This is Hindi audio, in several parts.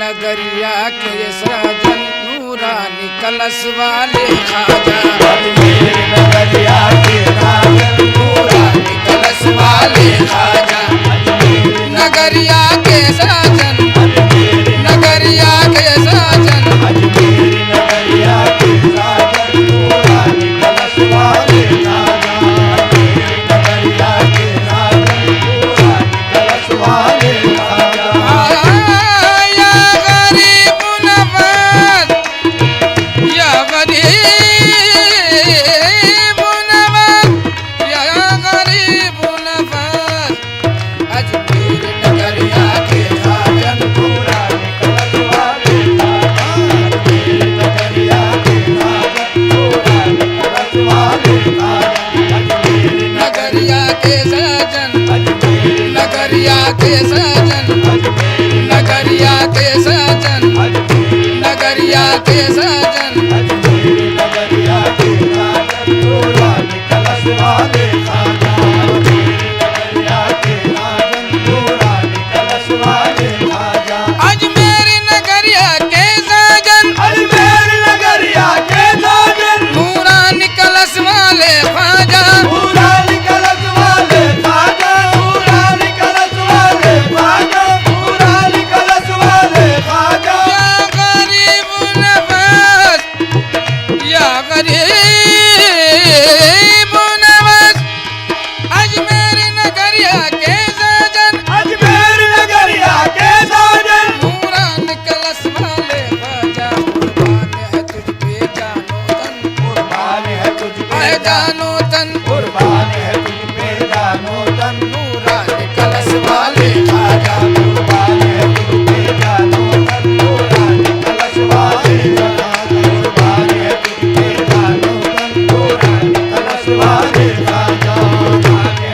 नगरिया के सजन नूरानी कलश वाले खाजा। अजमेर नगरिया के सजन नूरानी कलश वाले खाजा। नगरिया के सजन नगरिया के सजन अजमेर नगरिया के सजन नूरानी कलश वाले खाजा। नगरिया के सजन नूरानी कलश वाले खाजा। या गरीब नवाज या गरीब नवाज या गरीब नवाज अजमेर नगरिया के सजन नूरानी कलश वाले खाजा। अजमेर नगरिया के सजन नूरानी कलश वाले खाजा। अजमेर नगरिया के सजन अजमेर नगरिया के सजन नगरिया के सजन नगरिया के सजन अजमेर नगरिया के सजन नूरानी कलश वाले खाजा। अजमेर नगरिया के सजन नूरानी कलश वाले खाजा। अजमेर नगरिया के सजन अजमेर नगरिया के सजन नूरानी कलश वाले ख्वाजा। नूरानी कलश वाले खाजा। नूरानी कलश वाले खाजा। नूरानी कलश वाले खाजा। या गरीब नवाज या गरीब नवाज अजमेर नगरिया के सजन अजमेर नगरिया के सजन नूरानी कलश वाले ख्वाजा। कुर्बान है तुझ पे जानो तन कुर्बान है तुझ पे जानो तन। नूरानी कलश वाले ख्वाजा। कुर्बान है तुझ पे जानो तन। नूरानी कलश वाले खाजा। कुर्बान है तुझ पे जानो तन। नूरानी कलश वाले खाजा।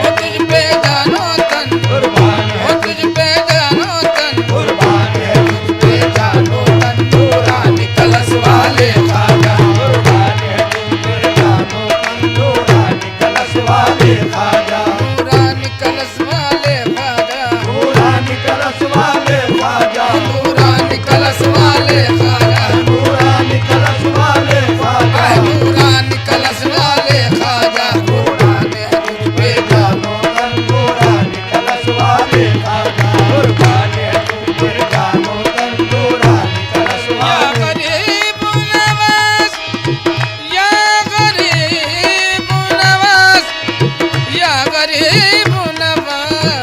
वो तुझ पे जानो तन कुर्बान वो है तुझ पे जानो तन कुर्बान है तुझ पे जानो तन नूरानी कलश वाले ख्वाजा। कुर्बान है तुझ पे जानो तन। नूरानी कलश वाले खाजा। नूरानी कलश वाले ख्वाजा। नूरानी कलश वाले खाजा। नूरानी कलश वाले ख्वाजा। नूरानी कलश वाले खाजा। नूरानी कलश वाले ख्वाजा। कुर्बान है तुझ पे जानो तन। नूरानी कलश वाले खाजा। कुर्बान है तुझ पे जानो तन। नूरानी कलश या वाले गरीब नवाज या गरीब नवाज या गरीब नवाज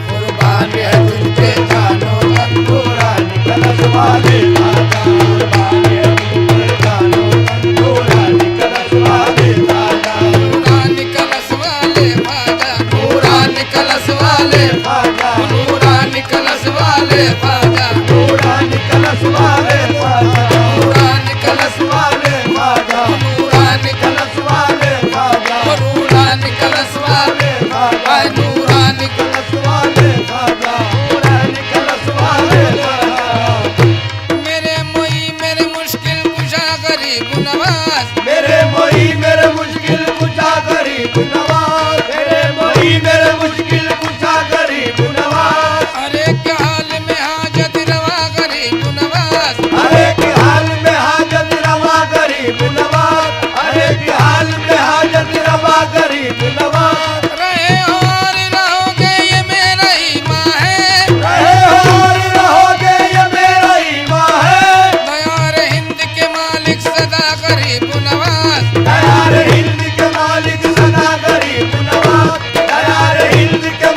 कुर्बान है तुझ पे जानो तन। नूरानी कलश वाले खाजा। कुर्बान है तुझ पे जानो तन। नूरानी कलश वाले खाजा। नूरानी कलश वाले ख्वाजा। नूरानी कलश वाले खाजा। नूरानी कलश वाले ख्वाजा। नूरानी कलश वाले खाजा। नूरानी कलश वाले खाजा। नूरानी कलश वाले खाजा। नूरानी कलश वाले खाजा। नूरानी कलश वाले खाजा। नूरानी कलश वाले खाजा। मेरे मोई मेरे मुश्किल कुशा गरीब नवाज मेरे मोई मेरे मुश्किल कुशा गरीब नवाज। मेरे मोई मेरे मुश्किल कुशा गरीब नवाज। अरे के हाल में हाजत रवा गरीब नवाज अरे के हाल में हाजत रवा गरीब नवाज। अरे के हाल में हाजत रवा गरीब नवाज। रहे और रहोगे ये मेरा ही माँ है। रहे और रहोगे ये मेरा ईमान है। दयार हिंद के मालिक सदा गरीब नवाज दयार हिंद के मालिक सदा गरीब नवाज। दयार हिंद के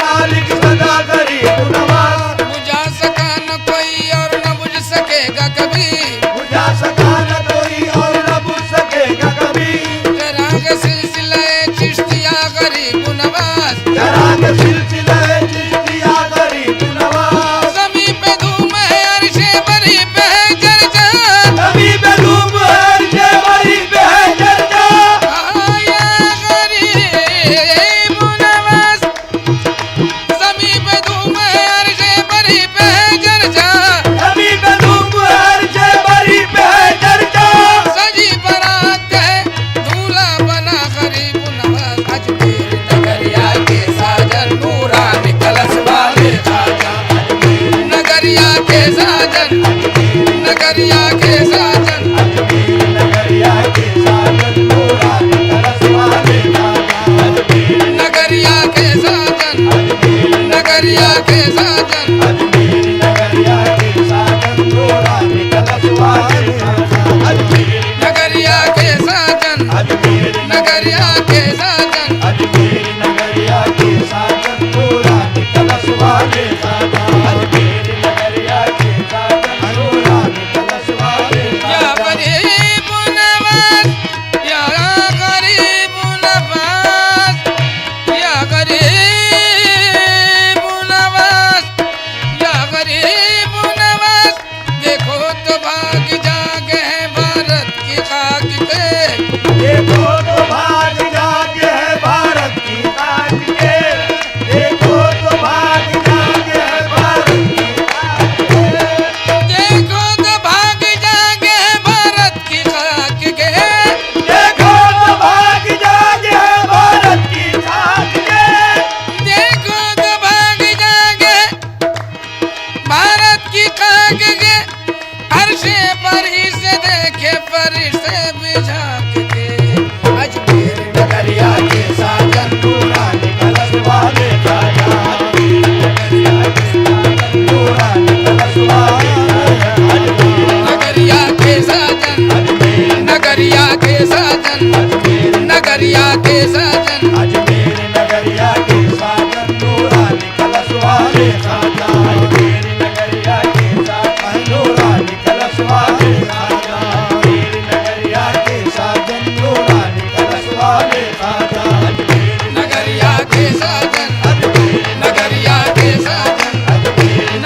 देखे फरिश्ते भी झांक के अजमेर नगरिया के साजन नूरानी कलश वाले खाजा नूरानी कलश वाले नगरिया के साजन नगरिया के साजन नगरिया के साजन अजमेर नगरिया के साजन नूरानी कलश वाले खाजा अजमेर नगरिया के साजन नूरानी कलश वाले खाजा अजमेर नगरिया के साजन नूरानी कलश वाले खाजा अजमेर नगरिया के साजन नगरिया के साजन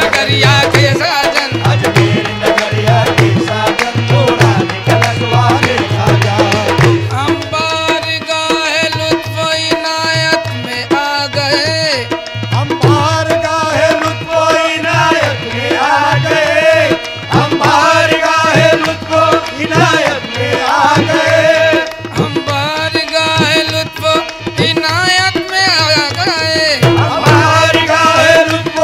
नगरिया के साजन अजमेर नगरिया के साजन नूरानी कलश वाले खाजा अंबार गाहे लुत्फ इनायत में आ गए अंबार गाहे लुत्फ इनायत में आ गए अंबार गाहे लुत्फ इनायत में आ गए अंबार गाहे लुत्फ इनायत में आ गए अंबार गाहे लुत्फ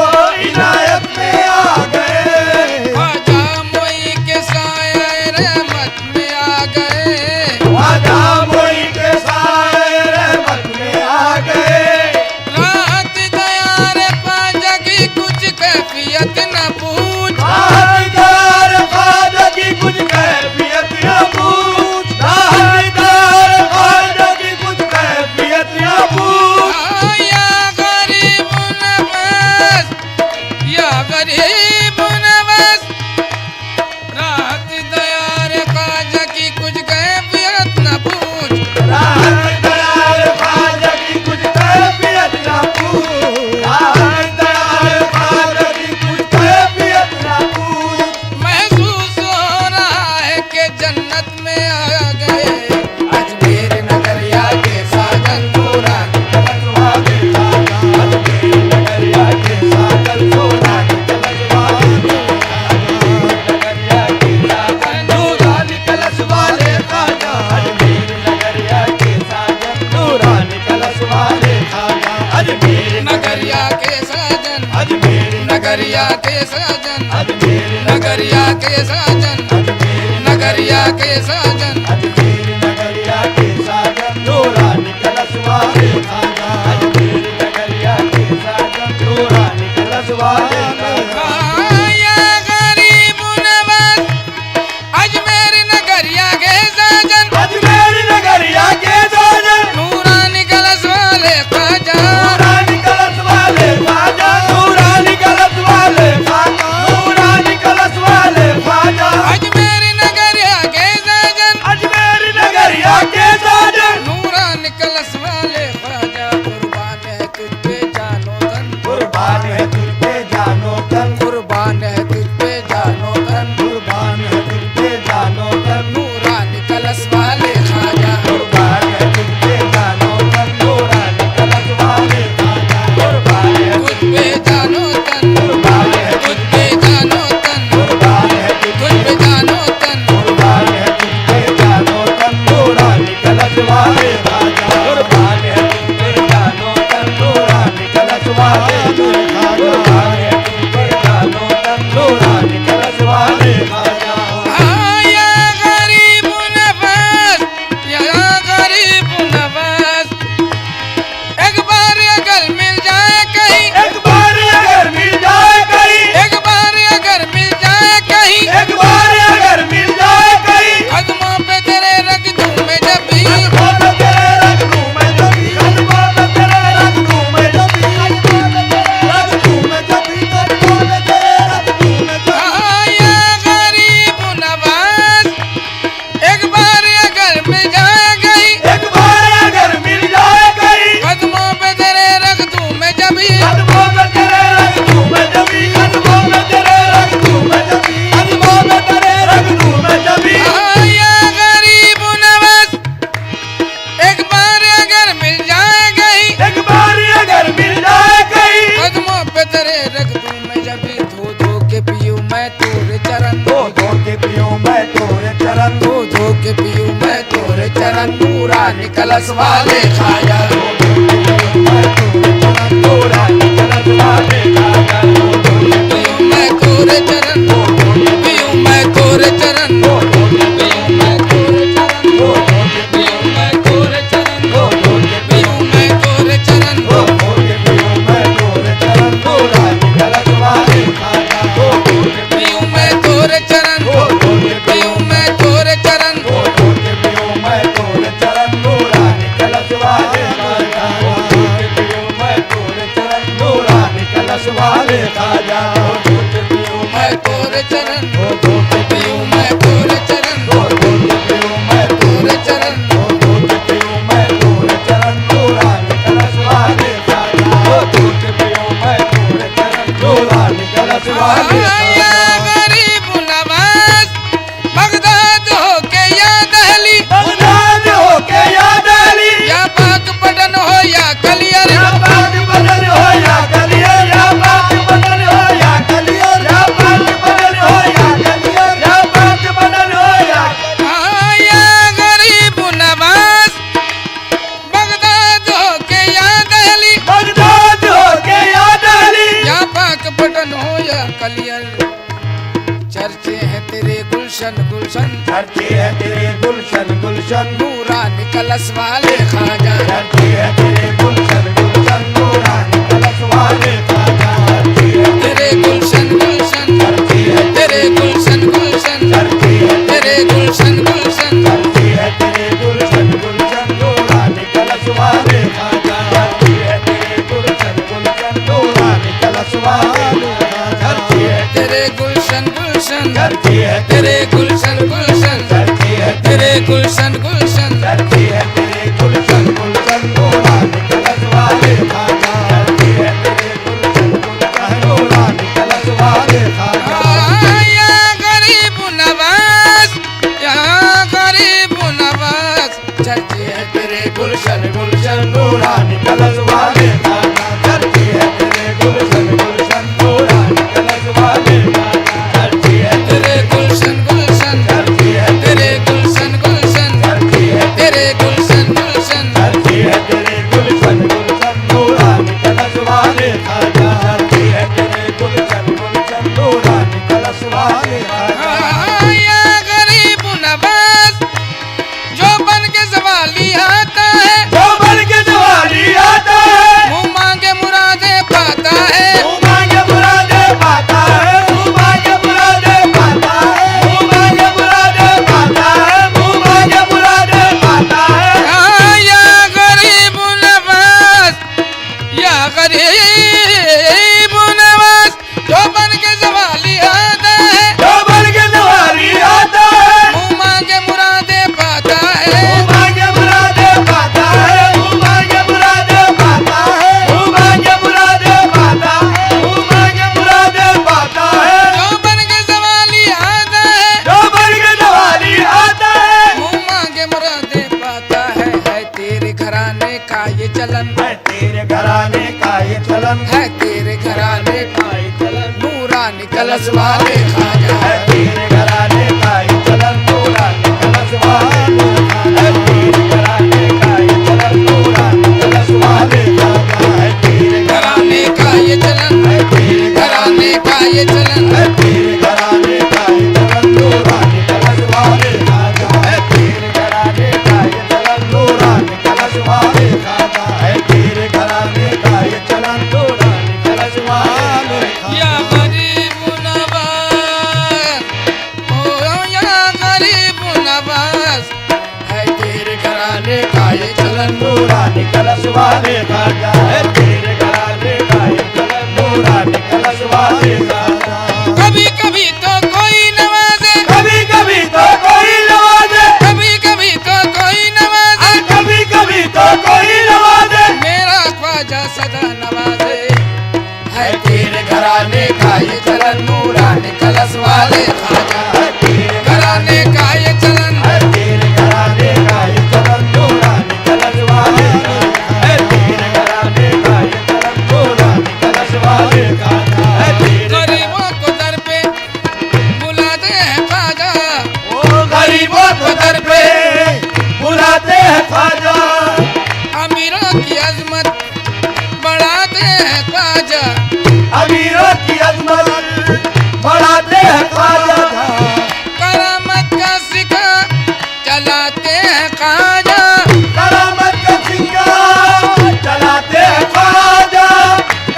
इनायत में आ गए ख्वाजा मोई के साए रहमत में आ गए ख्वाजा मोई के साए रहमत में आ गए राहत दया रे ख्वाजा की कुछ कैफियत न पूछ राहतदार ख्वाजा की कुछ कैफियत न पूछ राहतदार ख्वाजा की कुछ कैफियत न पूछ या गरीब नवाज या गरीब नवाज राहत दया रे ख्वाजा की कुछ कैफियत न पूछ राहतदार ख्वाजा की कुछ कैफियत न पूछ राहतदार ख्वाजा की कुछ कैफियत न पूछ महसूस हो रहा है कि जन्नत में आ गए अजमेर नगरिया के साजन नूरानी कलश वाले खाजा अजमेर नगरिया के साजन नूरानी कलश वाले नगरिया के साजन नूरानी कलश वाले खाजा अजमेर नगरिया के साजन नूरानी कलश वाले खाजा अजमेर नगरिया के साजन अजमेर नगरिया के साजन अजमेर नगरिया के साजन नगरिया के साजन अजमेर नगरिया के साजन नूरानी कलश वाले खाजा अजमेर नगरिया के साजन नूरानी कलश वाले खाजा या गरीब नवाज अजमेर नगरिया के साजन अजमेर नगरिया के साजन नूरानी कलश वाले ख्वाजा नूरानी कलश वाले खाजा नूरानी कलश वाले खाजा नूरानी कलश वाले खाजा अजमेर नगरिया के साजन अजमेर नगरिया के साजन नूरानी कलश वाले ख्वाजा कुर्बान है तुझ पे जानो तन कुर्बान है तुझ पे जानो तन कुर्बान है तुझ पे जानो तन कुर्बान है तुझ पे जानो तन नूरानी कलश वाले ख्वाजा कुर्बान है तुझ पे जानो तन नूरानी कलश वाले खाजा कुर्बान है तुझ पे जानो तन कुर्बान है तुझ पे जानो तन कुर्बान है तुझ पे जानो तन कुर्बान है तुझ पे जानो तन नूरानी कलश वाले खाजा कुर्बान है तुझ पे जानो तन नूरानी कलश वाले खाजा कुर्बान है तुझ पे जानो तन नूरानी कलश वाले खाजा या गरीब नवाज या गरीब नवाज एक बार अगर मिल जाए कहीं एक बार अगर मिल जाए कहीं एक बार अगर मिल जाए कहीं एक बार अगर मिल जाए कहीं कदमों पे तेरे रख दूं मैं जब भी कदमों पे तेरे रख दूं मैं जब भी कदमों पे तेरे रख दूं मैं जब भी रख दूं मैं जब भी कदमों पे तेरे रख दूं मैं जब भी या गरीब नवाज एक बार अगर मिल जाए कहीं एक बार अगर मिल जाए कहीं कदमों पे तेरे रख दूं मैं जब भी कदमों पे तेरे रख दूं मैं जब भी कदमों पे तेरे रख दूं मैं जब भी कदमों पे तेरे रख दूं मैं जब भी या गरीब नवाज एक बार अगर मिल जाए कहीं एक बार अगर मिल जाए कहीं कदमों पे तेरे रख दूं मैं जब भी धो धो के पीऊं मैं तेरे चरण धो धो के पियूं मैं तोरे चरण धो धो के पीऊं मैं तेरे चरण नूरानी कलश वाले खाजा नूरानी कलश वाले खाजा पीऊं मैं तेरे चरण पीऊं मैं तेरे चरण चरण ओ दूध पीऊं मैं तोरे चरण ओ दूध पीऊं मैं तोरे चरण ओ दूध पीऊं मैं तोरे चरण नूरानी कलश वाले खाजा ओ दूध पीऊं मैं तोरे चरण नूरानी कलश वाले आया खाजा गरीब नवाज बगदाद होके या दहली बगदाद होके या दिल्ली या पाकपटन हो या कलियर या पाक बदन हो या कलियर या पाक बदन हो या कलियर या पाक बदन हो या कलियर या पाक बदन हो या आया गरीब नवाज बगदाद होके या दहली बगदाद होके या दिल्ली या पाकपटन हो या कलियर चर्चे हैं तेरे गुलशन गुलशन धरती है तेरे गुलशन गुलशन नूरानी कलश वाले खाजा धरती है तेरे गुलशन गुलशन नूरानी कलश वाले खाजा धरती है तेरे गुलशन गुलशन धरती है तेरे गुलशन गुलशन धरती है तेरे गुलशन गुलशन धरती है तेरे गुलशन गुलशन नूरानी कलश वाले खाजा धरती है तेरे गुलशन गुलशन नूरानी कलश वाले खाजा धरती है तेरे गुलशन गुलशन धरती है तेरे गुलशन गुलशन धरती है तेरे गुलशन गुलशन धरती है तेरे गुलशन गुलशन नूरानी कलश वाले खाजा धरती है तेरे गुलशन गुलशन नूरानी कलश वाले खाजा या गरीब नवाज या गरीब नवाज चर्चे है तेरे गुलशन गुलशन नूरानी कलश वाले खाजा धरती है तेरे गुलशन गुलशन नूरानी कलश वाले खाजा धरती है तेरे गुलशन गुलशन धरती है तेरे गुलशन गुलशन धरती है तेरे गुलशन गुलशन धरती है तेरे गुलशन गुलशन नूरानी कलश वाले खाजा धरती है तेरे गुलशन गुलशन नूरानी कलश वाले खाजा या गरीब नवाज जो बन के सवाली आता है जो बन के जवानी आता है मुंह मांगे मुरादे पाता है मुँह मांगे मुरादे पाता है मुँह मांगे मुरादे पाता है मुँह मांगे मुरादे पाता है मुँह मांगे मुरादे पाता है या गरीब नवाज या गरीब नवाज जो बन के सवाली आता है जो बन के जवानी आता है मुंह मांगे मुरादे पाता है मुँह मांगे मुरादे पाता है मुँह मांगे मुरादे पाता है मुँह मांगे मुरादे पाता है मुँह मांगे मुरादे पाता है जो बन के सवाली आता है जो बन के जवानी आता है मुंह मांगे मुरादे पाता है तेरे घराने का ये चलन है तेरे घराने का ये चलन है तेरे घराने का का ये चलन नूरानी कलश वाले खाजा है तेरे घराने का ये चलन नूरानी कलश वाले खाजा है तेरे घराने का ये चलन नूरानी कलश वाले खाजा है तेरे घराने का ये चलन है तेरे घराने का ये चलन है तेरे घराने का ये चलन नूरानी कलश वाले खाजा है तेरे घराने का ये चलन नूरानी कलश वाले खाजा है तेरे घराने का ये चलन नूरानी कलश वाले खाजा या गरीब नवाज ओ या गरीब नवाज है तेरे घराने का ये चलन नूरानी कलश वाले खाजा है तेरे घराने का ये चलन नूरानी कलश वाले खाजा कभी कभी तो कोई नवाजे कभी कभी तो कोई नवाजे कभी कभी तो कोई नवाजे कभी कभी तो कोई नवाजे मेरा ख्वाजा सदा नवाजे है तेरे घराने का ये चलन नूरानी कलश वाले खाजा है तेरे घराने का ये चलन है तेरे घराने का ये चलन नूरानी कलश वाले खाजा है तेरे घराने का ये चलन नूरानी कलश वाले खाजा है तेरे गरीबों को दर पे बुलाते हैं ख्वाजा ओ गरीबों को दर पे बुलाते हैं ख्वाजा अमीरों की अजमत बढ़ाते हैं ख्वाजा अमीरों की अजमत बढ़ाते हैं ख्वाजा करामत का सिक्का चलाते हैं ख्वाजा करामत का सिंगा चलाते हैं ख्वाजा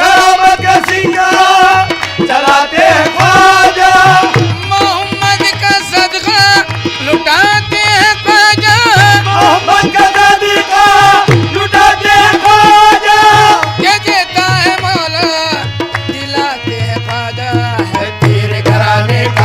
करामत का सिंगा चलाते हैं ख्वाजा मोहम्मद का सदका लुटाते हैं ख्वाजा मोहम्मद का दादी का लुटाते हैं ख्वाजा के देता है मौला दिलाते हैं ख्वाजा है तेरे घराने का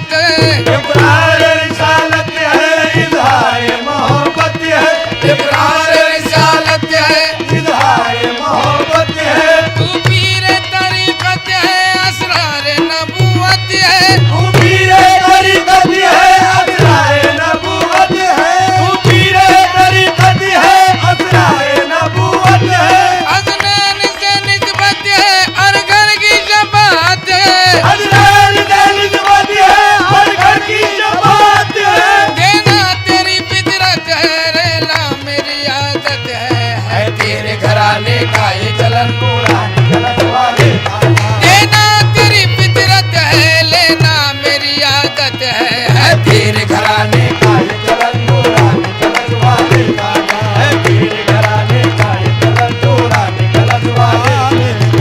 मोहब्बत है, इकरार रिसालत है, इज़हार मोहब्बत है, इकरार रिसालत है, इज़हार मोहब्बत है, तू पीर तरीक़त है, असरार नबूवत है, तू पीर तरीक़त है, असरार नबूवत है, तू पीर तरीक़त है, असरार नबूवत है, अदनान से निस्बत है, हर घर की शफाअत है, अदनान से निस्बत है, हर घर की शफाअत है, देना तेरी फितरत है, रहना मेरी आदत है तेरे घराने का ये चलन नूरानी कलश वाले खाजा, देना तेरी फितरत है, लेना मेरी आदत है तेरे घराने का ये चलन नूरानी कलश वाले खाजा, है तेरे घराने का ये चलन नूरानी कलश वाले,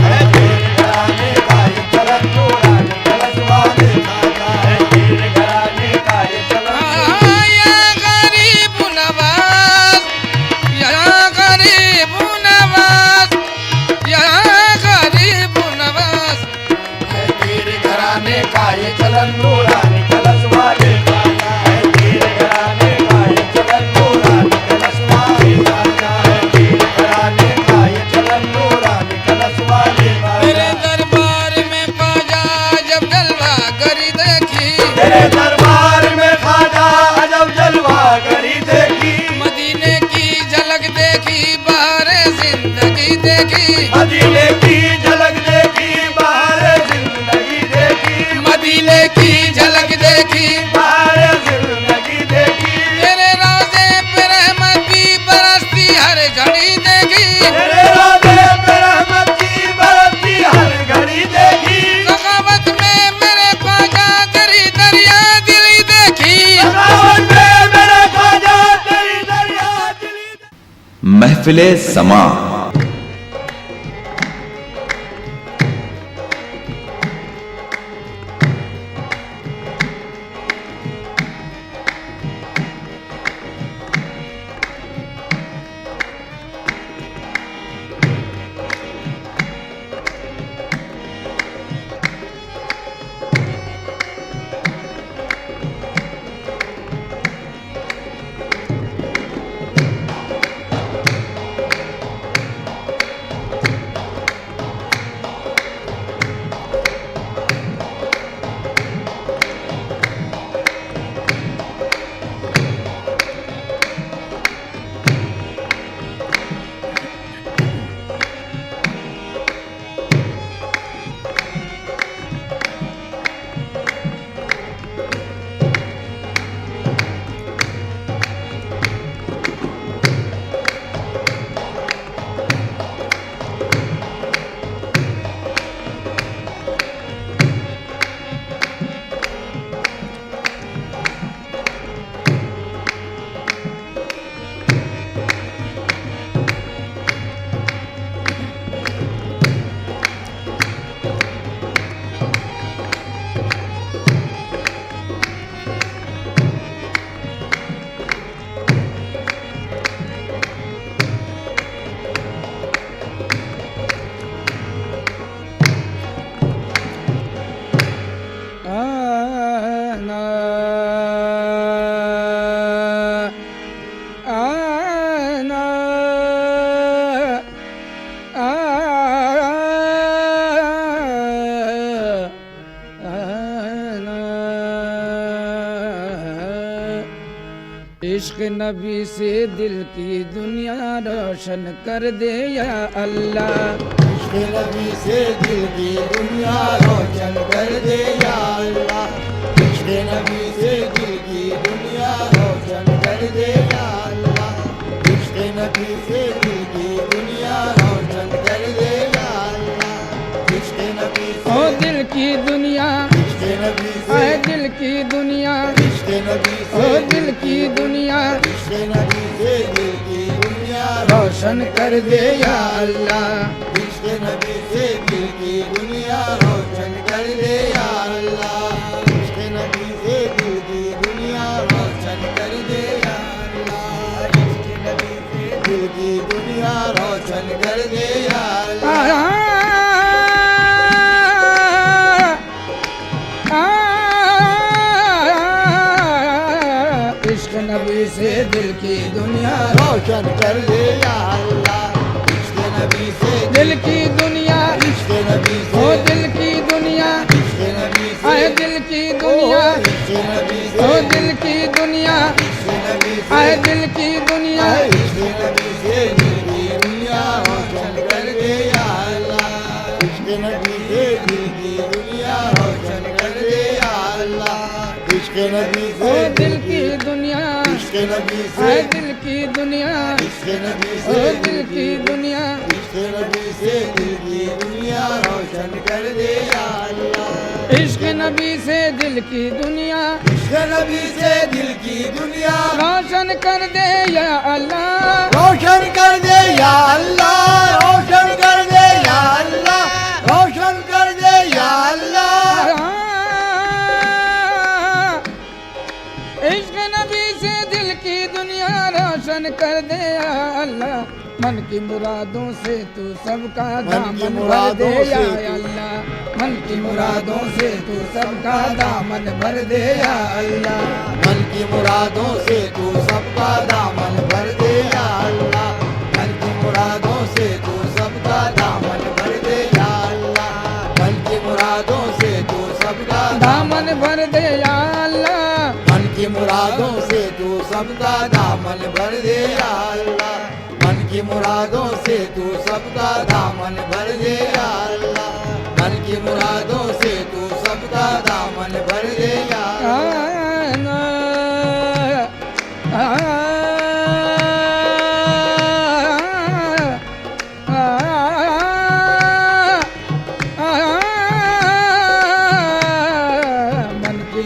है तेरे घराने का ये चलन नूरानी कलश वाले खाजा, है तेरे घराने का ये चलन या गरीब नवाज, या गरीब नवाज, या गरीब नवाज, है तेरे घराने का ये चलन नूरानी कलश वाले खाजा, है तेरे घराने का ये चलन नूरानी कलश वाले खाजा, है तेरे घराने का ये चलन नूरानी कलश वाले तेरे खाजा, दरबार में ख्वाजा जब जलवा करी देखी, तेरे दरबार में खाजा अजब जलवा करी देखी, मदीने की झलक देखी, बाहर जिंदगी देखी, मदीने की झलक देखी, बाहर जिंदगी देखी, मदीने की झलक देखी, बाहर जिंदगी देखी, तेरे रोज़े पे रहमत की बरसती हर घड़ी देखी, तेरे रोज़े पे रहमत की बरसती हर घड़ी देखी, सखावत में मेरे ख्वाजा तेरी दरिया दिली देखी, सखावत में मेरे ख्वाजा तेरी दरिया दिली। महफिले समा इश्क नबी से दिल की दुनिया रोशन कर दे या अल्लाह। इश्क नबी से दिल की दुनिया रोशन कर दे या अल्लाह। इश्क नबी से दिल की दुनिया रोशन कर दे या अल्लाह। इश्क नबी से दिल की दुनिया रोशन कर दे या अल्लाह। इश्क नबी ओ से दिल की दुनिया, इश्क नबी ऐ से दिल की दुनिया, इश्क नबी ओ से दिल की दुनिया इश्क नबी से दिल की दुनिया रोशन कर दे या अल्लाह। इश्क नबी से दिल की दुनिया रोशन कर दे या अल्लाह। इश्क नबी से दिल की दुनिया रोशन कर दे या अल्लाह। इश्क नबी से दिल की दुनिया रोशन कर दे या अल्लाह। इश्क नबी से दिल की दुनिया रोशन कर दे या अल्लाह इश्क नबी से दिल की दुनिया इश्क नबी ओ से दिल की दुनिया इश्क नबी से आए दिल की दुनिया इश्क नबी ओ से दिल की दुनिया इश्क नबी से आए दिल की दुनिया इश्क नबी से दिल की दुनिया रोशन कर दे या अल्लाह इश्क नबी से दिल की दुनिया रोशन कर दे या अल्लाह इश्क नबी ओ से दिल की दुनिया इश्क नबी से आए दिल की दुनिया इश्क नबी ओ से दिल की दुनिया इश्क नबी से दिल की दुनिया रोशन कर दे या अल्लाह इश्क नबी से दिल की दुनिया इश्क नबी से दिल की दुनिया रोशन कर दे या अल्लाह रोशन कर दे या अल्लाह रोशन कर दे या अल्लाह रोशन कर दे या अल्लाह इश्क नबी से दिल की दुनिया रोशन कर दे या अल्लाह मन की मुरादों से तू सबका दामन भर दे या अल्लाह मन की मुरादों से तू सबका दामन भर दे या अल्लाह मन की मुरादों से तू सबका दामन भर दे या अल्लाह मन की मुरादों से तू सबका दामन भर दे या अल्लाह मन की मुरादों से तू सबका दामन भर दे या अल्लाह मन की मुरादों से तू सबका दामन भर दे या अल्लाह मन की मुरादों से तू सबका दामन भर दे या अल्लाह मन की मुरादों से तू सबका दामन भर दे या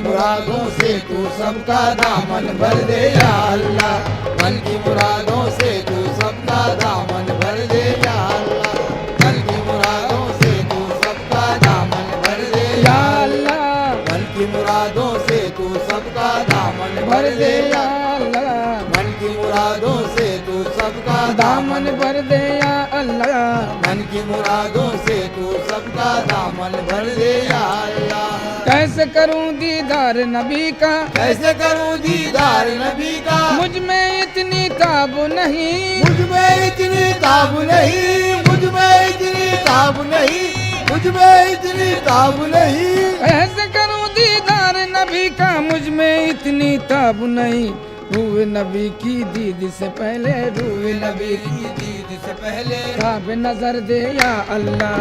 मुरादों से तू सबका दामन भर दे या अल्लाह मन की मुरादों से तू सबका दामन भर दे या अल्लाह मन की मुरादों से तू सबका दामन भर दे या अल्लाह मन की मुरादों से तू सबका दामन भर दे या अल्लाह मन की मुरादों से तू सबका दामन भर दे या अल्लाह मन की मुरादों से तू सबका दामन भर दे या अल्लाह कैसे करूं दीदार नबी का कैसे करूं दीदार नबी का मुझ में इतनी ताब नहीं मुझ में इतनी ताब नहीं मुझ में इतनी ताब नहीं मुझ में इतनी ताब नहीं कैसे करूं दीदार नबी का मुझ में इतनी ताब नहीं रूए नबी की दीद से पहले रूए नबी की दीद से पहले ताब नजर दे या अल्लाह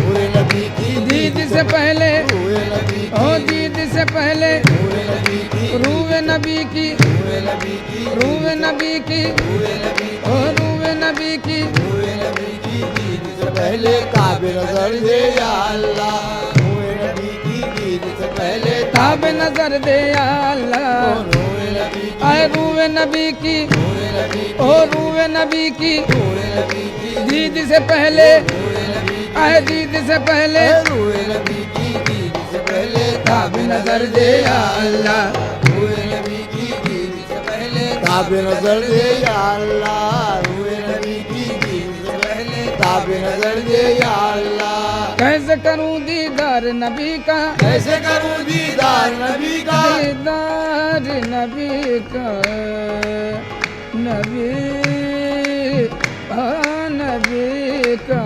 पूरे नबी की दीद से पहले पूरे नबी ओ दीद से पहले पूरे नबी की रूए नबी की पूरे नबी की रूए नबी की पूरे नबी ओ रूए नबी की पूरे नबी की दीद से पहले काबे नजर दे या अल्लाह पूरे नबी की दीद से पहले ताब नजर दे या अल्लाह पूरे नबी की आए रूए नबी की पूरे नबी ओ रूए नबी की पूरे नबी की दीद से पहले पूरे नबी आए दीद से पहले रूए नबी की दीद से पहले ताब नजर दे या अल्लाह रूए नबी की दीद से पहले ताबे नजर दे या अल्लाह रूए नबी की दीद से पहले ताबे नजर दे या अल्लाह कैसे करूं दीदार नबी का कैसे करूं दीदार नबी का दीदार नबी का नबी नबी का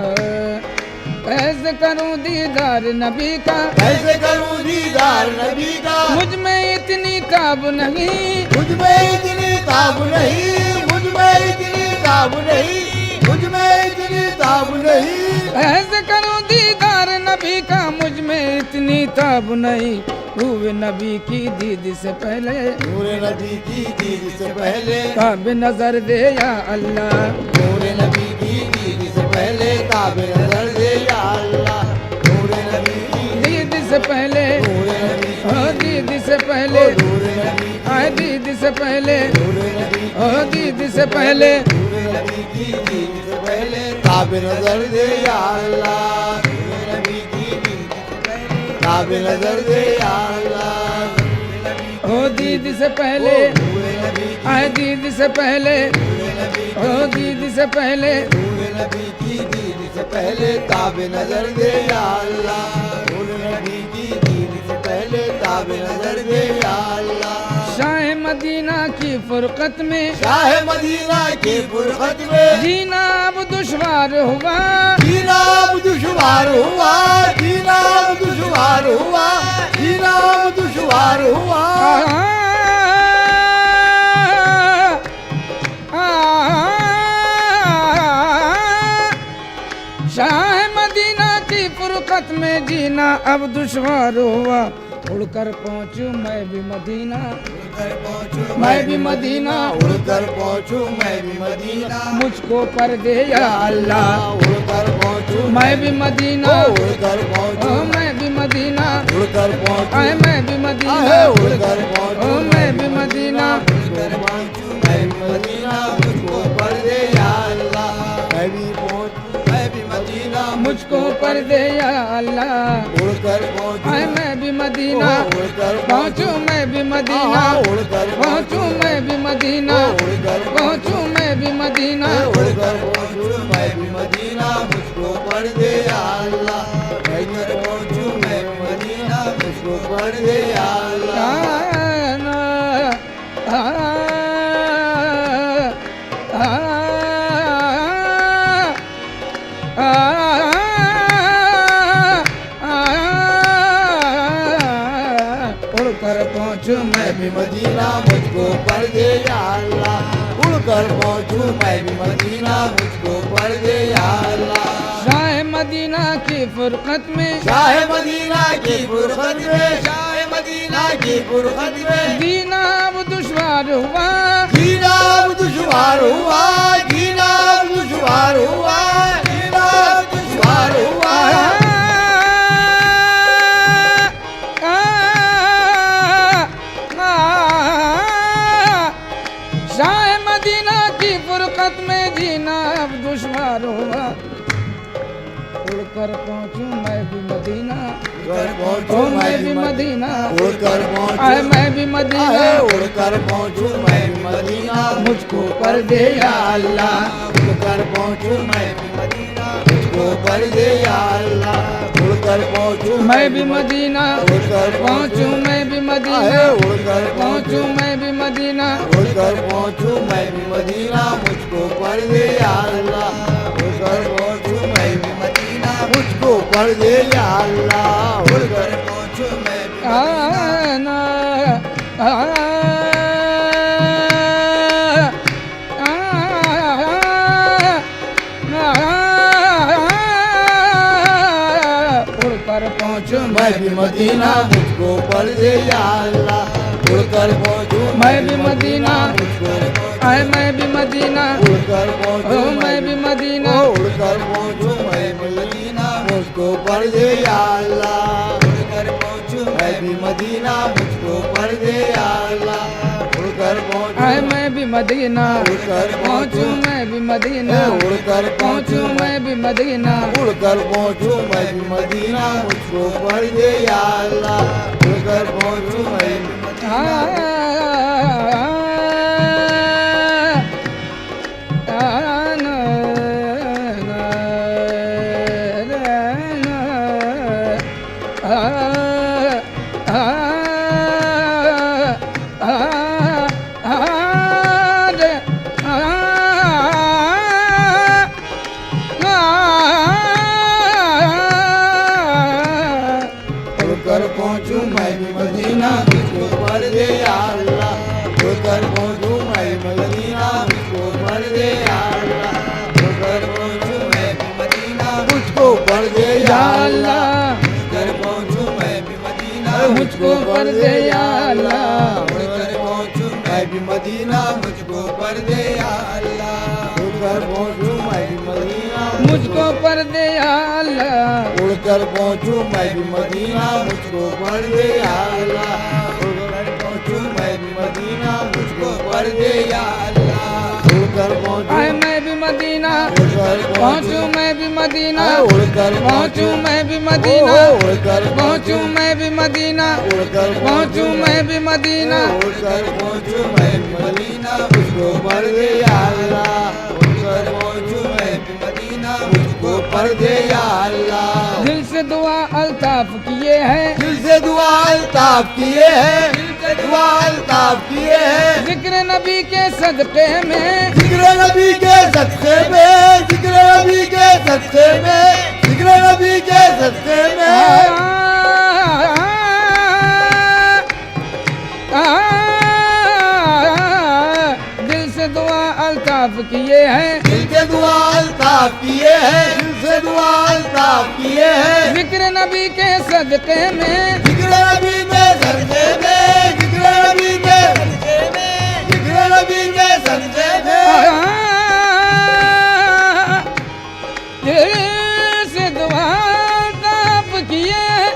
कैसे करूं दीदार नबी का कैसे करूं दीदार नबी का मुझ में इतनी ताब नहीं मुझ में इतनी ताब नहीं मुझ में इतनी ताब नहीं मुझ में इतनी ताब नहीं कैसे करूं दीदार नबी का मुझ में इतनी ताब नहीं रूए नबी की दीद से पहले पूरे नबी की दीद से पहले ताब नजर दे या अल्लाह पूरे नबी की दीद से पहले ताबे नजर दे या अल्लाह पूरे नबी की दीद से पहले पूरे नबी ओ दीद से पहले पूरे नबी आए दीद से पहले पूरे नबी ओ दीद से पहले पूरे नबी की दीद से पहले ताबे नजर दे या अल्लाह पूरे नबी की दीद से पहले ताबे नजर दे या अल्लाह ओ दीद से पहले पूरे नबी आए दीद से पहले पूरे नबी ओ दीद से पहले पूरे नबी की दीद से पहले ताबे नजर दे या अल्लाह पूरे नबी की दीद से पहले ताबे नजर दे या अल्लाह शाह मदीना की फुरकत में, शाह मदीना की फुरकत में जीना अब दुश्वार हुआ, जीना अब दुश्वार हुआ, जीना अब दुश्वार हुआ, जीना अब दुश्वार हुआ। शाह मदीना की फुरकत में जीना अब दुश्वार हुआ। उड़कर पहुँचूं मैं भी मदीना, मैं भी मदीना, उड़कर पहुँचूं मैं भी मदीना, मुझको पर दे या अल्लाह। उड़कर पहुँचूं मैं भी मदीना, उड़कर पहुँचूं मैं भी मदीना, उड़कर पहुँचूं मैं भी मदीना, उड़कर पहुँचूं मैं भी मदीना, उड़कर पहुँचूं मैं भी मदीना, मुझको पर दे या अल्लाह। मैं भी पहुँचूं मैं भी मदीना, मुझको पर दे या अल्लाह। उड़कर पहुँचूं मैं भी मदीना, उड़कर पहुँचूं मैं भी मदीना, उड़कर पहुँचूं मैं भी मदीना, पहुँचूं मैं भी मदीना, उड़कर पहुँचूं मैं भी मदीना, मुझको पर दे या अल्लाह। उड़कर पहुँचूं मैं भी मदीना, मुझको पर दे या अल्लाह। उड़कर पहुँचूं मैं भी मदीना, मुझको पर दे या अल्लाह। उड़कर पहुँचूं मैं भी मदीना, मुझको पर दे या अल्लाह। शाह मदीना की फुरकत में, शाह मदीना की फुरकत में, शाह मदीना की फुरकत में जीना अब दुश्वार हुआ, जीना अब दुश्वार हुआ, जीना अब दुश्वार हुआ, जीना अब दुश्वार हुआ। शाह मदीना की फुरकत में जीना अब दुश्वार हुआ। उड़कर पहुँचूं मैं भी मदीना, उड़कर पहुँचूं मैं भी मदीना, उड़कर पहुँचूं मैं भी मदीना, उड़कर पहुँचूं मैं भी मदीना, मुझको पर दे या अल्लाह। उड़कर पहुँचूं मैं भी मदीना, मुझको पर दे या अल्लाह। उड़कर पहुँचूं मैं भी मदीना, उड़कर पहुँचूं मैं भी मदीना, उड़कर पहुँचूं मैं भी मदीना, उड़कर पहुँचूं मैं भी मदीना, मुझको पर दे या अल्लाह। उड़कर पहुँचूं मैं भी मदीना, मुझको पर दे या अल्लाह। उड़कर पहुँचूं मैं भी आना उड़कर पहुँचूं मैं भी मदीना, मुझको पर दे या अल्लाह। उड़कर पहुँचूं मैं भी मदीना, मुझको मैं भी मदीना, उड़कर पहुँचूं मैं भी मदीना, उड़कर पहुँचूं मैं भी मदीना, मुझको पर दे या अल्लाह। उड़कर पहुँचूं मैं भी मदीना, मुझको पर दे या अल्लाह। उड़कर पहुँचूं मैं भी मदीना, उड़कर पहुँचूं मैं भी मदीना, उड़कर पहुँचूं मैं भी मदीना, उड़कर पहुँचूं मैं भी मदीना, मुझको पर दे या अल्लाह। उड़कर पहुँचूं मैं भी उड़कर पहुँचूं मैं भी मदीना, मुझको पर दे या अल्लाह। उड़कर पहुँचूं मैं भी मदीना, मुझको पर दे या अल्लाह। उड़कर पहुँचूं मैं भी मदीना, मुझको पर दे या अल्लाह। उड़कर पहुँचूं मैं भी मदीना, मुझको पर दे या अल्लाह। उड़कर पहुँचूं मैं भी मदीना, मुझको पर दे या अल्लाह। उड़कर पहुँचूं मैं भी मदीना, मुझको पर दे या अल्लाह। उड़कर पहुँचूं मैं भी मदीना, मुझको पर दे या अल्लाह। उड़कर पहुँचूं मैं भी मदीना, मुझको पर दे या अल्लाह। उड़कर पहुँचूं मैं भी मदीना, उड़कर पहुँचूं मैं भी मदीना, उड़कर पहुँचूं मैं भी मदीना, उड़कर पहुँचूं मैं भी मदीना, उड़कर पहुँचूं मैं भी मदीना, उड़कर पहुँचूं मैं भी मदीना, मुझको पर दे या अल्लाह। उड़कर पहुँचूं मैं भी मदीना, मुझको पर दे या अल्लाह। दिल से दुआ अल्ताफ किए हैं, दिल से दुआ अल्ताफ किए हैं, दिल से दुआ अल्ताफ किए हैं। जिक्र नबी के सदक़े में, जिक्र नबी के सदक़े में, जिक्र नबी के सदक़े में, जिक्र नबी के सदक़े में दिल से दुआ अल्ताफ किए हैं, दिल के दुआ अल्ताफ किए हैं, दिल से दुआ अल्ताफ किए हैं। जिक्र नबी के सदक़े में, जिक्र नबी के सदक़े में, जिक्र नबी के सदक़े में, जिक्र नबी के सदक़े में दिल से दुआ अल्ताफ किए हैं।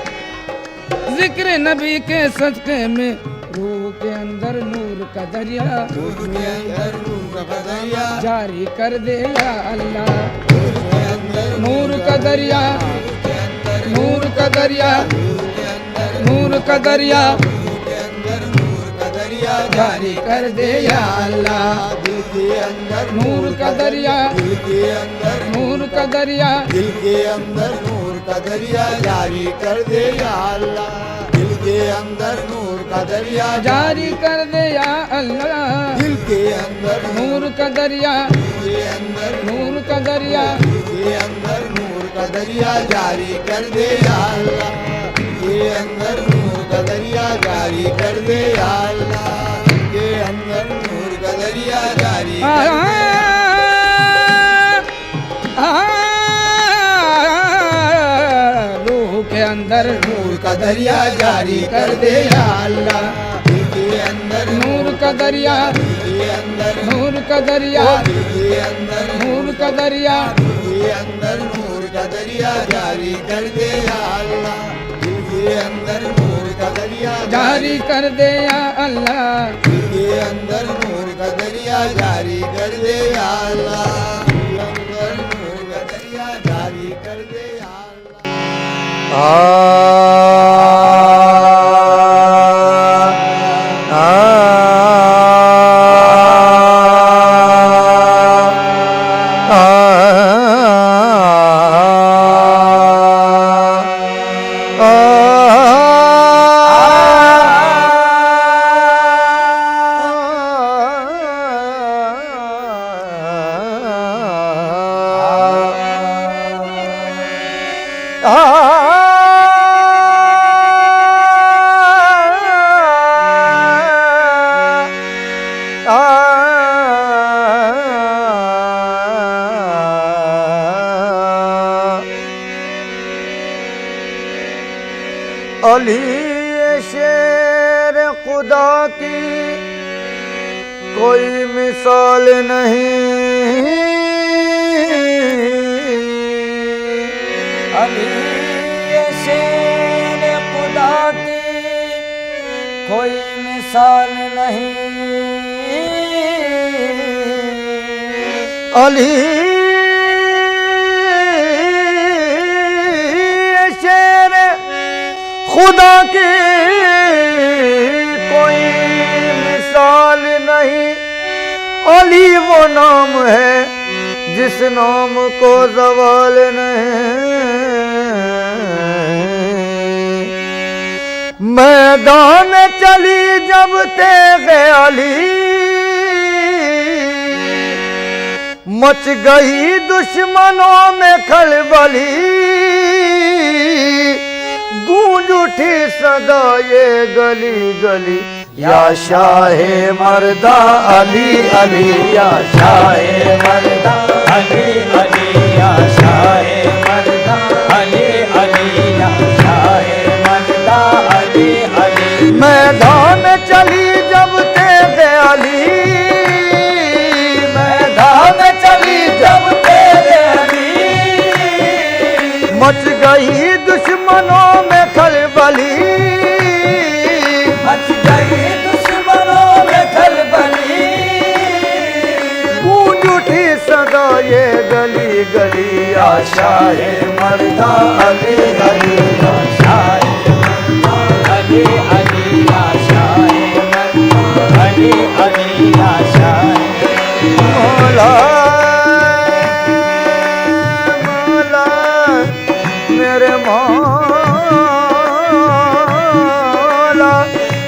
जिक्र नबी के सदक़े में रूह के अंदर नूर का दरिया, रूह के अंदर नूर का दरिया जारी कर दे या अल्लाह। रूह के अंदर नूर का दरिया, के अंदर नूर का दरिया, के अंदर नूर का दरिया के अंदर नूर का दरिया जारी कर दे या अल्लाह। दिल के अंदर नूर का दरिया, दिल के अंदर नूर का दरिया दिल के अंदर नूर का दरिया जारी कर दे या अल्लाह। दिल के अंदर नूर का दरिया जारी कर दे या अल्लाह। दिल के अंदर नूर का दरिया, के अंदर नूर का दरिया के अंदर नूर का दरिया जारी कर दे या अल्लाह। के अंदर नूर का दरिया जारी कर दे या अल्लाह। के अंदर नूर का दरिया जारी कर दे। रूह के अंदर नूर का दरिया जारी कर दे या अल्लाह। दिल के अंदर नूर का दरिया, के अंदर नूर का दरिया, दिल के अंदर नूर का दरिया के अंदर नूर का दरिया जारी कर दे या अल्लाह। दिल के अंदर नूर का दरिया जारी कर दे या अल्लाह। दिल के अंदर नूर का दरिया जारी कर दे या अल्लाह। दिल के अंदर नूर का दरिया जारी कर दे या अली शेर खुदा की कोई मिसाल नहीं। अली शेर खुदा की कोई मिसाल नहीं। अली शेर खुदा की कोई मिसाल नहीं। अली वो नाम है जिस नाम को ज़वाल नहीं। मैदान चली जब तेगे अली मच गई दुश्मनों में खलबली। गूंज उठी सदा ये गली गली या शाहे मर्दा अली अली या शाहे मर्दा अली अली या शाहे मर्दा अली अली या शाहे मर्दा अली अली। मैदान चली जब तेगे अली। मैदान चली जब तेगे अली मच गई दुश्मनों में खलबली। मच गई दुश्मनों में खलबली। गूंज उठी सदा ये गली गली या शाहे मर्दा अली अली या शाहे मर्दा अली अली या शाहे मर्दा अली अली या शाहे मौला मौला मेरे मौला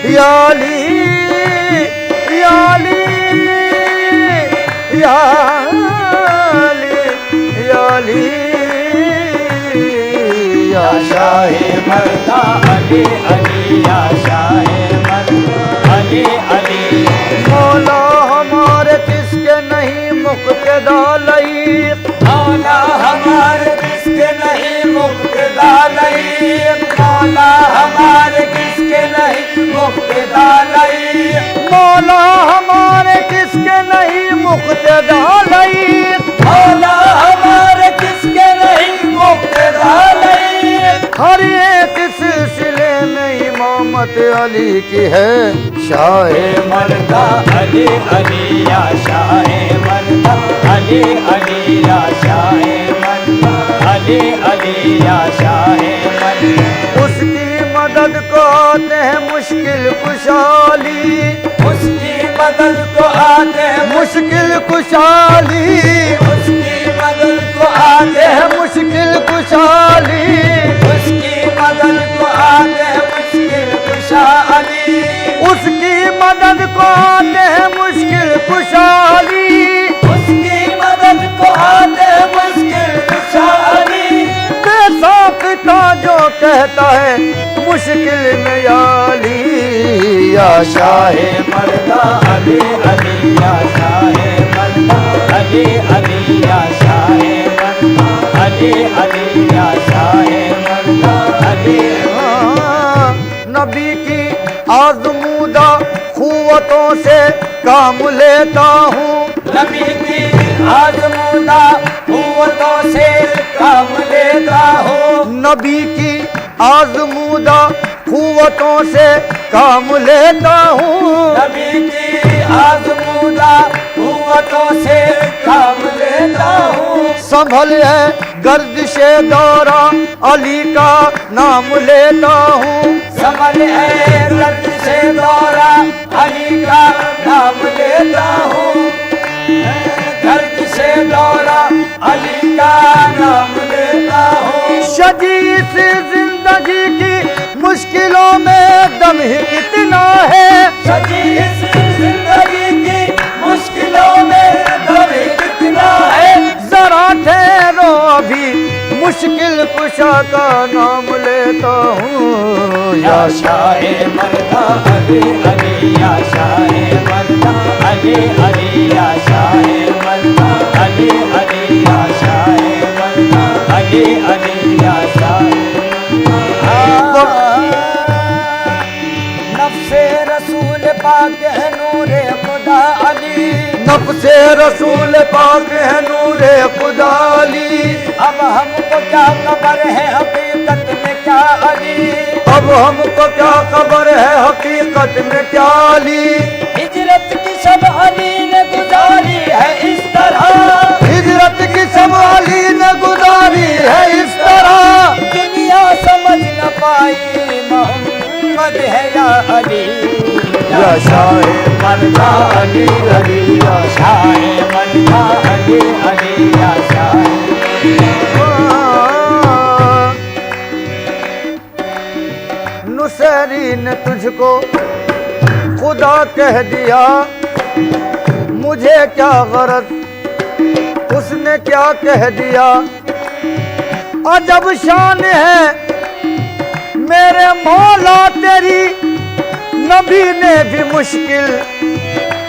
याली याली याली याली या शाहे मर्दा अली अली या शाहे मर्दा अली अली। मौला हमारे किसके नहीं मुक्तदा लईक, मौला हमारे किसके नहीं मुक्तदा लईक, मौला हमारे किसके नहीं मुक्तदा लईक, मौला हमारे किसके नहीं मुक्तदा लईक, मौला हमारे किसके नहीं मुक्तदा लईक। हर एक सिलसिले में इमामत अली की है शाहे मर्दा अली अली या शाहे मर्दा अली अली या शाहे मर्दा अली अली या शाहे मर्दा। उसकी मदद को आते हैं मुश्किल कुशाली, उसकी मदद को आते हैं मुश्किल कुशाली, उसकी मदद को आते हैं मुश्किल कुशाली, उसकी मदद को आते हैं मुश्किल खुशहाली, उसकी मदद को आते हैं मुश्किल कुशाली, उसकी मदद को आते हैं मुश्किल खुशहाली। बेसाख्ता जो कहता है मुश्किल में याली या शाहे मर्दा अली अली या शाहे मर्दा अली अली या शाहे मर्दा अली अली या शाहे मर्दा अली। नबी की आजमूदा कुव्वतों से काम लेता हूँ, नबी की आजमूदा कुव्वतों से काम लेता हूँ, नबी की आजमूदा कुव्वतों से काम लेता हूँ, नबी की आजमूदा कुव्वतों से काम लेता हूँ। संभल है गर्दिशे दौरा अली का नाम लेता हूँ, संभल है गर्द से दौरा अली का नाम लेता हूँ, गर्द से दौरा अली का नाम लेता हूँ। शदीद जिंदगी की मुश्किलों में दम ही इतना है, सजी इस जिंदगी की मुश्किलों में दम कितना है। जरा ठहरो अभी मुश्किल कुशा का नाम लेता हूँ या शाहे मर्दा अली अली या शाहे मर्दा अली अली या शाहे मर्दा अली अली या शाहे मर्दा अली अली या शाहे। नफ्से रसूल पाक है नूरे खुदा अली, नफ्से रसूल पाक है नूरे खुदा अली, अब हमको क्या खबर है हकीकत में क्या अली, अब हमको क्या खबर है हकीकत में क्या अली। हिजरत की सब अली ने गुजारी है इस तरह, हिजरत की सब अली ने गुजारी है इस तरह, दुनिया समझ न पाई मोहम्मद है या अली या शाहे मर्दा अली अली या शाहे मर्दा अली अली या शाहे। नुसैरी ने तुझको खुदा कह दिया, मुझे क्या गरज उसने क्या कह दिया। अजब शान है मेरे मौला तेरी, नबी ने भी मुश्किल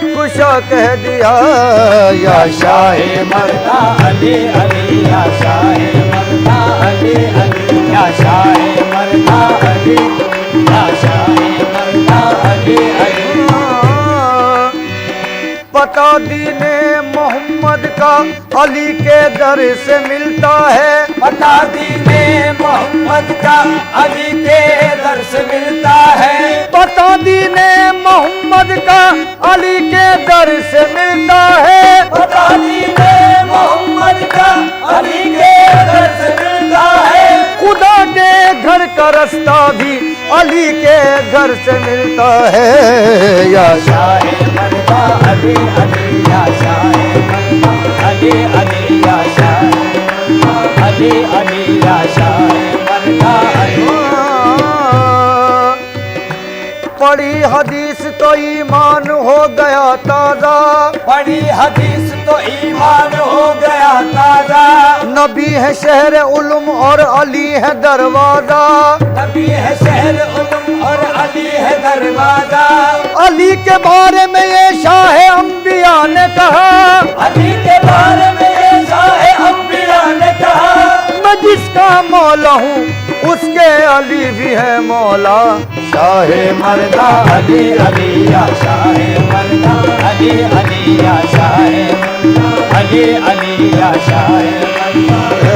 कुशा कह दिया या शाहे मर्दा अली अली या शाहे मर्दा अली अली या शाहे मर्दा अली या शाहे मर्दा अली अली। पता दीने मोहम्मद का अली के दर से मिलता है, पता दीने मोहम्मद का अली के दर से मिलता है, पता दीने मोहम्मद का अली के दर से मिलता है, पता दीने मोहम्मद का अली के दर से मिलता है। खुदा के घर का रास्ता भी अली के घर से मिलता है या शाहे मर्दा अली अली या शाहे मर्दा अली अली या शाहे अली अली या शाहे मर्दा अली। पढ़ी हदीस तो ईमान हो गया ताजा, पढ़ी हदीस तो ईमान हो गया ताजा। नबी है शहर उलूम और अली है दरवाजा, नबी है शहर उलूम और अली है दरवाजा। अली के बारे में ये शाह अंबिया ने कहा, अली के बारे में ये शाह अंबिया ने कहा, मैं जिसका मौला हूँ उसके अली भी है मौला। शाह मर्दा अली अली या शाह मर्दा, अली अली या शाह मर्दा, अली अली या शाह मर्दा।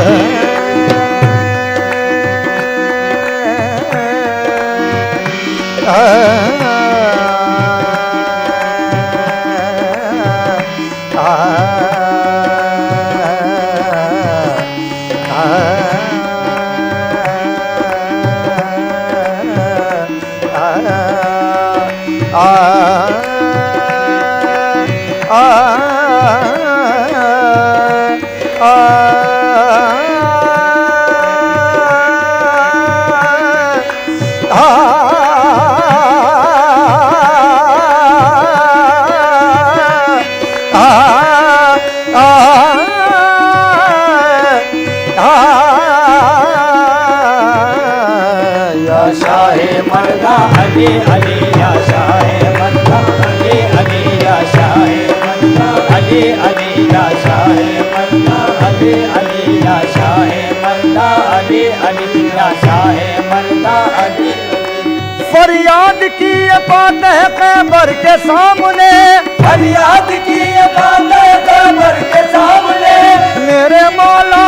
अली अली या शाह मर्दा, अली अली या शाह मर्दा, अली अली या शाह मर्दा, अली अली या शाह मर्दा, अली अली या शाह मर्दा, अली। फरियाद की ये बात है कैबर के सामने, फरियाद की ये बात है कैबर के सामने, मेरे मौला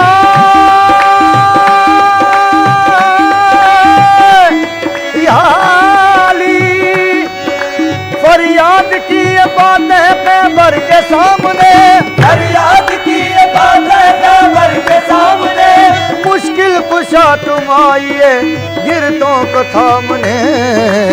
फरियाद की ये बात है कैबर के सामने, फरियाद की ये बात है कैबर के सामने, मुश्किल कुशा तुम आइए गिरतों को थामने।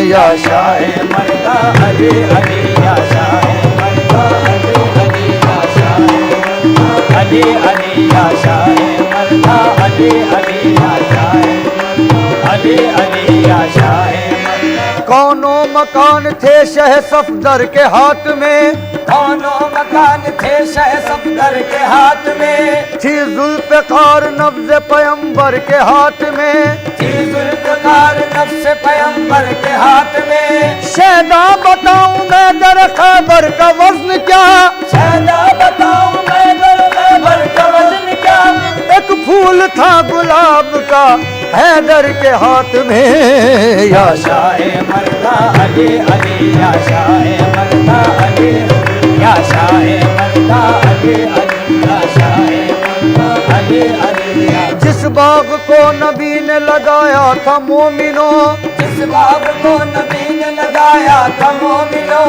या शाह मर्दा अली अली या शाह मर्दा, अली अली या शाह मर्दा, अली अली या शाह मर्दा, अली अली या शाह मर्दा, अली अली या शाह मर्दा। कौनो मकान थे शह सफदर के हाथ में, कौनो मकान थे शह सफदर के हाथ में, थी जुल्फ़िकार नब्ज़ पैगंबर के हाथ में, थी जुल्फ़िकार नफ्स पैगंबर के हाथ में। शहदा बताऊं मैं दर खैबर का वज़न क्या, शहदा बताऊं मैं दर खैबर का वज़न क्या, एक फूल था गुलाब का हैदर के हाथ में। या शाह मर्दा अली अली या शाह मर्दा, अली या शाह मर्दा, अली अली या शाह मर्दा, अली अली या। जिस बाग को नबी ने लगाया था मोमिनो, जिस बाग को नबी ने लगाया था मोमिनो,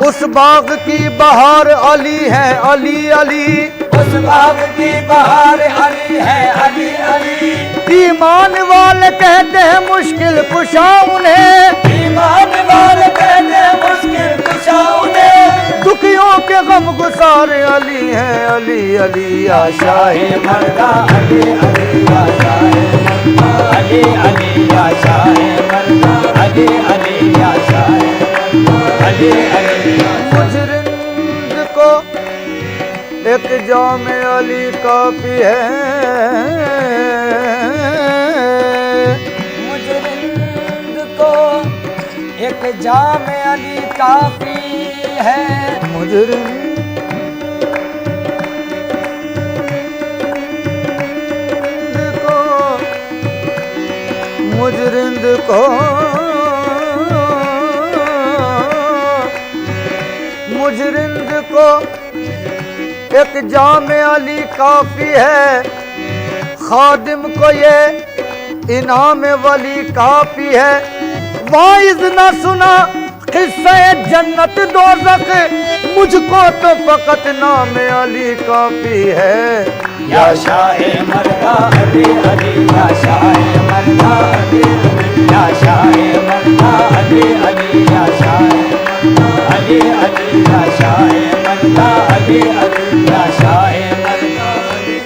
उस बाग की बहार अली है अली अली, उस बाग की बहार अली है अली अली। ईमान वाले कहते हैं मुश्किल कुशा उन्हें, ईमान वाले कहते हैं मुश्किल कुशा उन्हें, दुखियों के गम गुसार अली हैं अली अली या शाह मर्दा, अली अली या शाह मर्दा, अली अली या शाह मर्दा, अली अली या शाह मर्दा, अली अली या। मुजरिंद को एक जाम अली काफी है, मुजरिंद को एक जाम अली काफी है, मुजरिंद को मुजरिंद को मुजरिंद को एक जाम अली काफी है, खादिम को ये इनाम वली काफी है। वाइज न सुना किस्से जन्नत दोज़ख, मुझको तो फकत नाम अली काफी है। या शाह मर्दा अली अली या शाह मर्दा, अली या शाह मर्दा, अली अली या शाह मर्दा, अली अली या शाह मर्दा, अली अली या शाह मर्दा।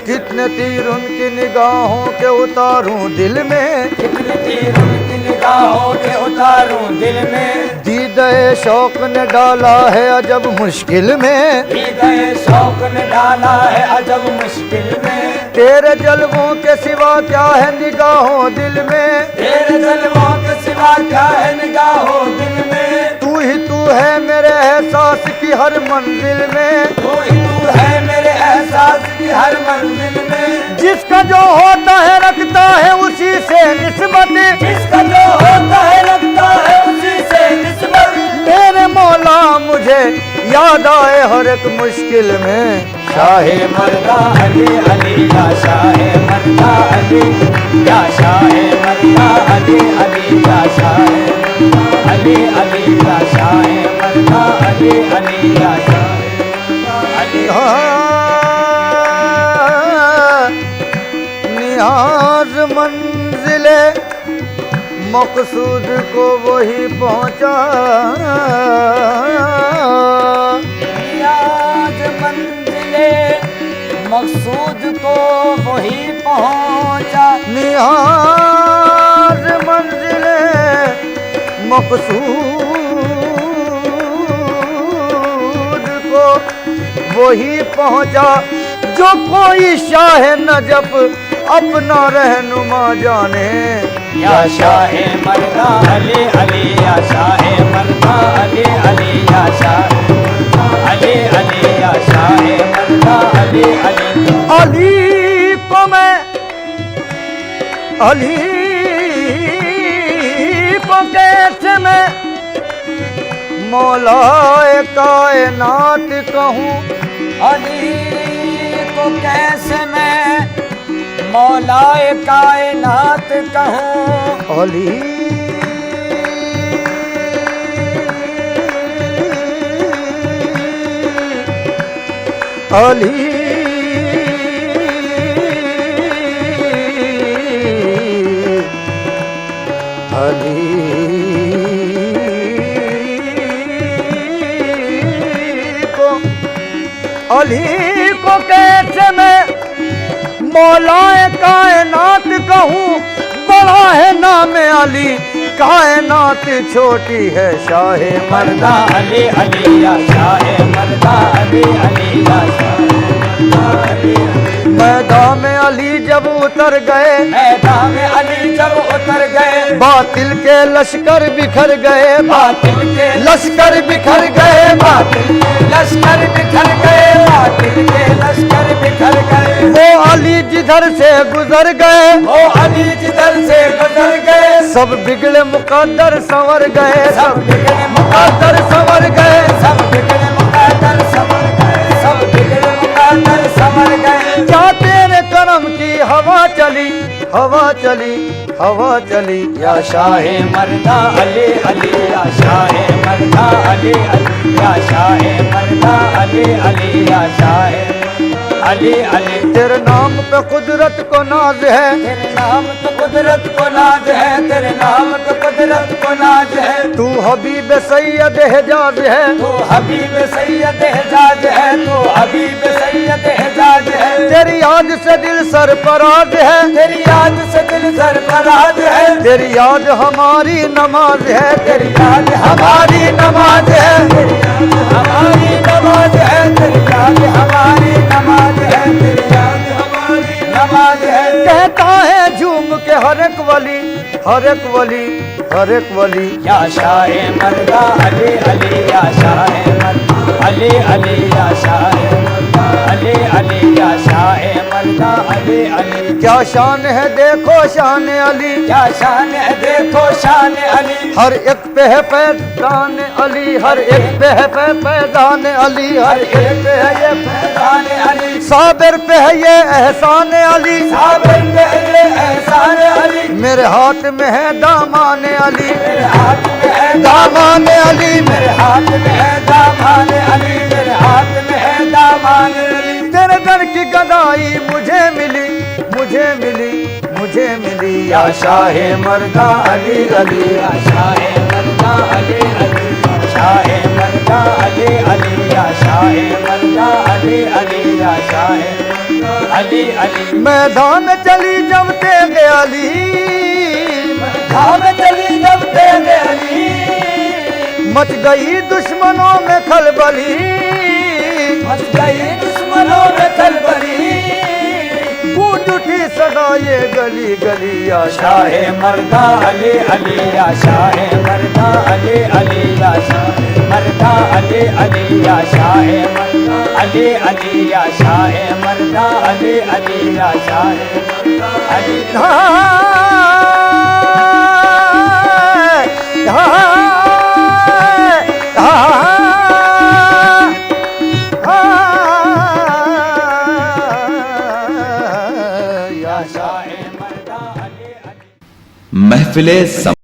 कितने तीर उनकी निगाहों के उतारूं दिल में, कितने तीर उनकी निगाहों के उतारूं दिल में। दीदे शौक ने डाला है अजब मुश्किल में, दीदे शौक ने डाला है अजब मुश्किल में। तेरे जलवों के सिवा क्या है निगाहों दिल में, तेरे जलवों के सिवा क्या है निगाहों दिल में। तू ही तू है मेरे एहसास की हर मंजिल में, तू ही तू है मेरे एहसास की हर मंजिल में। जिसका जो होता है रखता है उसी से निस्बत, जिसका जो होता है रखता है उसी से निस्बत। मेरे मौला मुझे याद आए हर एक मुश्किल में। शाहे मर्दा अली अली या शाहे मर्दा अली, या शाहे मर्दा अली अली या शाहे अली अली या शाहे मर्दा अली अली या शाहे अली। नियाज मंजिले मकसूद को वही पहुंचा, नियाज मंजिले मकसूद को वही पहुंचा। नियाज मंजिले मकसूद को वही पहुंचा, जो कोई शाह नजफ अपना रहनुमा जाने। या शाहे मर्दा अली अली या शाहे मर्दा अली अली या शाहे अली अली या शाहे मर्दा अली अली। अली को मैं अली को कैसे मैं मौलाए कायनात कहूँ, अली को कैसे मैं मौलाए कायनात कहूँ। अली अली अली को अली को कैसे मैं मौलाए कायनात कहूँ। बड़ा है नाम अली कायनात छोटी है शाहे मर्दा अली अली या शाहे मर्दा अली अली या शाहे मर्दा अली अली। मैदान में अली जब उतर गए, मैदान में अली जब उतर गए, बातिल के लश्कर बिखर गए, बातिल के लश्कर बिखर गए, बातिल के लश्कर बिखर गए, बातिल के लश्कर बिखर गए। वो अली जिधर से गुजर गए, वो अली जिधर से गुजर गए, सब बिगड़े मुकद्दर संवर गए, सब बिगड़े मुकद्दर संवर गए, सब बिगड़े मुकद्दर संवर गए, सब बिगड़े मुकद्दर संवर गए। क्या तेरे करम की हवा चली, हवा चली, हवा चली। या शाहे मर्दा अली अली या शाहे मर्दा अली अली या शाहे मर्दा अली अली या शाहे अली अली। तेरे नाम पे कुदरत को नाज है, तेरे नाम तो कुदरत को नाज है, तेरे नाम तो कुदरत को नाज है। तू हबीब सैयद हिजाज है, तू हबीब सैयद हिजाज है, तू हबीब सैयद हिजाज है। तेरी याद से दिल सरफराज है, तेरी याद से दिल सरफराज है, तेरी याद हमारी नमाज है, तेरी याद हमारी नमाज है, तेरी याद हमारी नमाज है, तेरी याद हमारी नमाज है, तेरी याद हमारी नमाज है। कहता है झूम के हर एक वली, हर एक वली, हर एक वली। या शाहे मर्दा अली अली या शाहे मर्दा अली अली या शाहे मर्दा अली अली या शाहे मर्दा अली अली। क्या शान है देखो शान अली, क्या शान है देखो शान अली। हर एक पे है फैजान अली, हर एक पे है फैजान अली, हर एक पे है ये फैजान अली। साबिर पे है ये एहसान अली, साबिर पे है ये एहसान अली। मेरे हाथ में है दामान अली, मेरे हाथ में है दामान अली, मेरे हाथ में है दामान अली, मेरे हाथ में है दामान अली। तेरे दर की गदाई मुझे मिली, मुझे मिली, मुझे मिली। या शाहे मर्दा अली अली या शाहे मर्दा अली अली या शाहे मर्दा अली अली या शाहे मर्दा अली अली या शाहे अली अली मैदान में चली जब तेगे अली, धाम चली जब तेरे अली, मच गई दुश्मनों में खलबली, मच गई दुश्मनों में खलबली, गूंज उठी सदा ये गली गली या शाहे मर्दा अली अली या शाहे मर्दा अली अली या शाहे मर्दा अली अली या शाहे मर्दा अली अली या शाहे मर्दा अली अली या शाहे मर्दा अली। महफिले